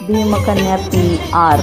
भीमकन्या PR.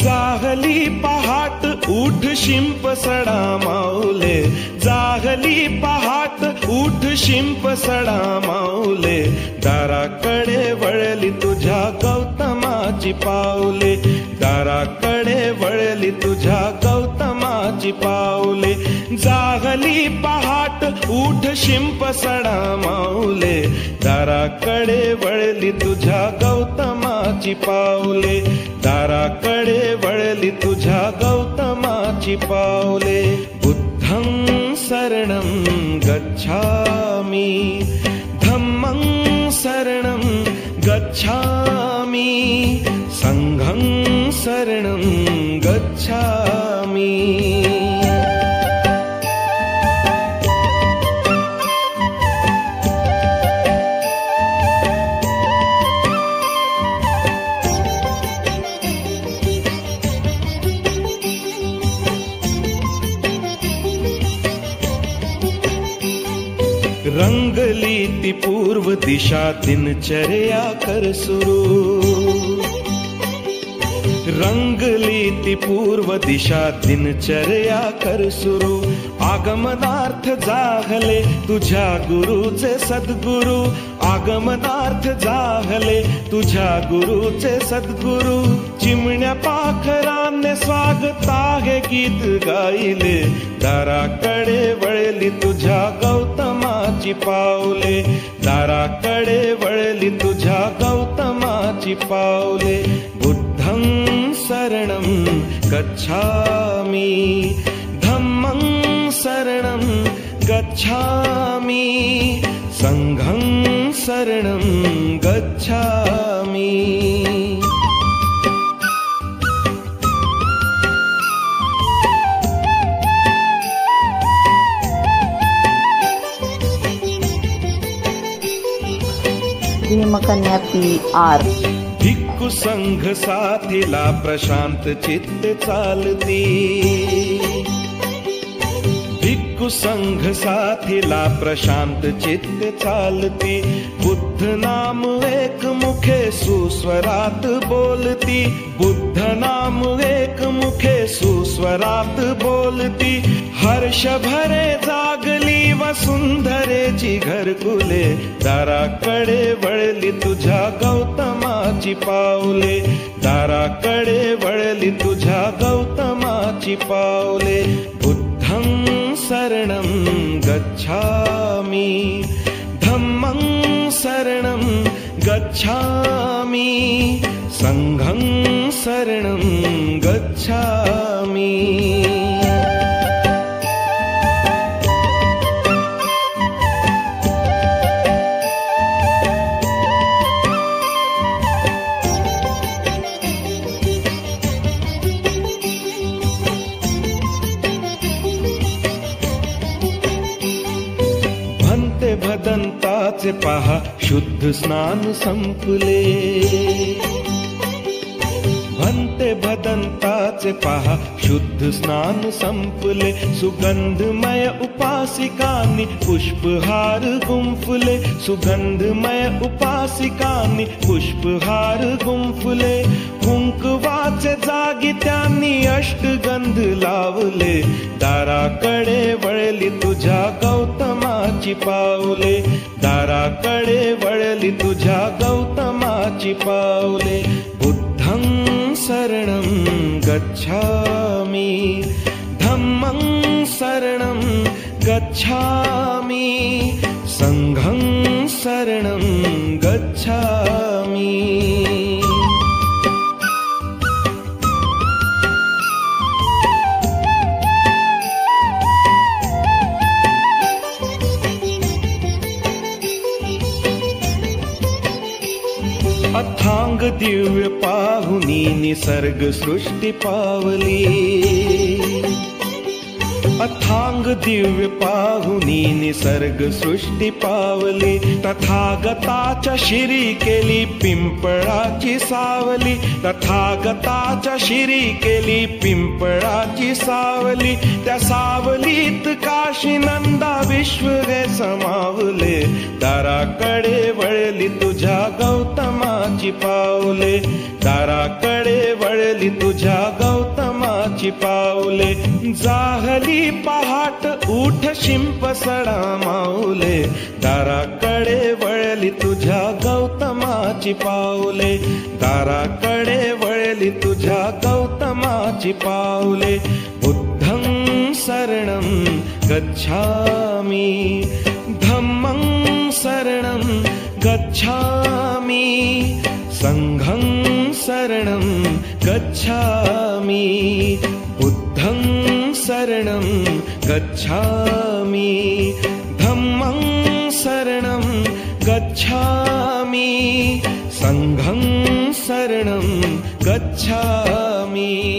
जागली पहाट उठ शिंप सडा माऊले, जागली पहाट उठ शिंप सडा माऊले, दाराकडे वळली तुझ्या गौतमाची पाऊले, दाराकडे वळली तुझ्या गौतमाची पाऊले. जागली पहाट उठ शिंप सडा माऊले, दाराकडे वळली तुझ्या गौतमाची पाऊले, दाराकडे वळली तुझ्या गौतमाची पाऊले. बुद्धं शरणं गच्छामि, धम्मं शरणं गच्छामि, संघं शरणं गच्छामि. रंगली ती पूर्व दिशा दिनचर्या कर सुरू, रंगली ती पूर्व दिशा दिनचर्या कर सुरू. आगमनार्थ जागले तुझ्या गुरुचे सद्गुरु, आगमनार्थ जागले तुझ्या गुरुचे सद्गुरु. चिमण्या पाखराने स्वागता हे गीत गायले, दाराकडे वळली तुझ्या गौतमाची पाऊले, दाराकडे वळली तुझ्या गौतमाची पाऊले. बुद्धं शरणं गच्छामि, धम्मं शरणं गच्छामि, संघं शरणं गच्छामि. भीमकन्या PR. भिक्खू संघ साथीला प्रशांत चित्त चालती, भिक्खू संघ साथीला प्रशांत चित्त चालती. बुद्ध नाम एक मुखे सुस्वरात बोलती, बुद्ध नाम एक मुखे सुस्वरात बोलती. हर्ष भरे जागली वसुंधरेची घरकुले, दाराकडे वळली तुझ्या गौतमाची पाऊले, दाराकडे वळली तुझ्या गौतमाची पाऊले. बुद्धं शरणं गच्छामि, धम्मं शरणं गच्छामि, संघं शरणं गच्छामि. भदंताचे पहा शुद्ध स्नान संपले, भन्ते भदंताचे पहा शुद्ध स्नान संपले. सुगंधमय उपासिकांनी पुष्पहार गुंफले, सुगंधमय उपासिकांनी पुष्पहार गुंफले. कुंकवाचे जागी त्यांनी अष्टगंध लावले, दाराकडे वळली तुझ्या गौतमाची पाऊले, दाराकडे वळली तुझ्या गौतमाची पाऊले. बुद्धं शरणं गच्छामि, धम्मं शरणं गच्छामि, संघं शरणं गच्छामि. अथांग दिव्य पाहुनी निसर्ग सृष्टी पावली, अथांग दिव्य पाहुनी निसर्ग सृष्टी पावली, तथागताच्या शिरी केली पिंपळाची सावली, तथागताच्या शिरी केली पिंपळाची सावली, त्या सावलीत काशी नंदा विश्व गे समावले, दाराकडे वळली तुझ्या गौतमाची पावले, दाराकडे वळली तुझ्या गौतमाची पावले, जाहली पहाट उठ शिंप सडा माऊले, दाराकडे वळली तुझ्या गौतमाची पावले, दाराकडे वळली तुझ्या गौतमाची पावले. बुद्धं शरणं गच्छामि, धम्मं शरणं गच्छामि, संघं शरणं गच्छामि, बुद्धं शरणं गच्छामि, धम्मं शरणं गच्छामि, संघं शरणं गच्छामि.